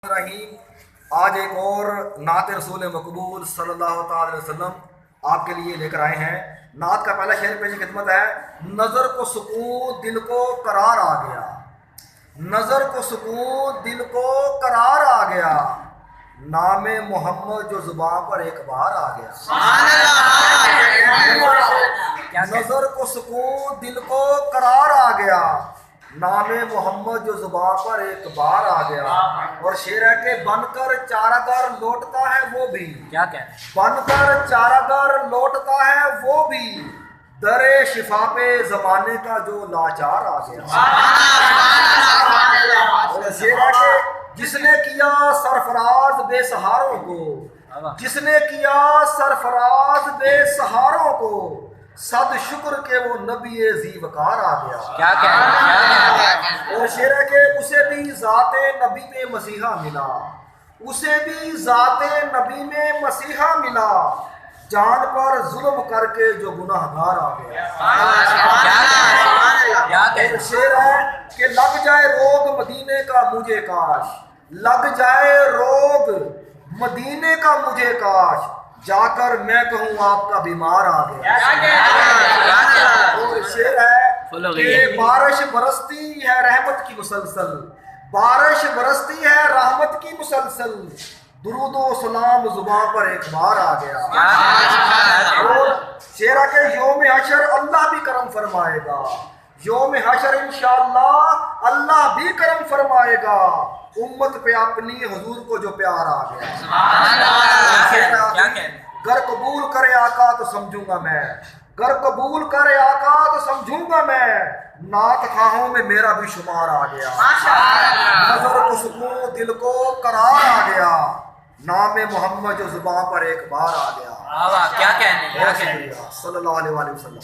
رحیم آج ایک اور نعت رسول مقبول صلی اللہ تعالی علیہ وسلم آپ کے لیے لے کر آئے ہیں۔ نعت کا پہلا شعر پیش خدمت ہے۔ نظر کو سکون دل کو قرار آ گیا، نظر کو سکون دل کو قرار آ گیا، نام محمد جو زبان پر ایک بار آ گیا۔ نظر کو سکون دل کو قرار آ گیا، نام محمد جو زبان پر ایک بار آ گیا۔ اور شعر ہے کہ بن کر چارہ گر لوٹتا ہے وہ بھی، کیا کہ بن کر چارہ گر لوٹتا ہے وہ بھی، در شفا پہ زمانے کا جو لاچار آ گیا۔ اور شعر ہے کہ جس نے کیا سرفراز بے سہاروں کو، جس نے کیا سرفراز بے سہاروں کو، صد شکر کہ وہ نبی ذی وقار آ گیا۔ کیا اور شعر ہے کہ اسے بھی ذات نبی میں مسیحا ملا، اسے بھی ذات نبی میں مسیحا ملا، جان پر ظلم کر کے جو گناہ گار آ گیا۔ اور شعر ہے کہ لگ جائے روگ مدینے کا مجھے کاش، لگ جائے روگ مدینے کا مجھے کاش، جا کر میں کہوں آپ کا بیمار آ گیا۔ اور شعر ہے کہ بارش برستی ہے رحمت کی مسلسل، بارش برستی ہے رحمت کی مسلسل، درود و سلام زبان پر ایک بار آ گیا۔ اور شعر ہے کہ یوم حشر اللہ بھی کرم فرمائے گا، یوم حشر انشاءاللہ اللہ بھی کرم فرمائے گا، امت پہ اپنی حضور کو جو پیار آ گیا۔ گر قبول کرے آقا تو سمجھوں گا میں، گر قبول کرے آقا تو سمجھوں گا میں، نعت خواہوں میں میرا بھی شمار آ گیا۔ نظر کو سکون دل کو قرار آ گیا، نام محمد جو زبان پر ایک بار آ گیا۔ کیا کہنے صلی اللہ علیہ وسلم۔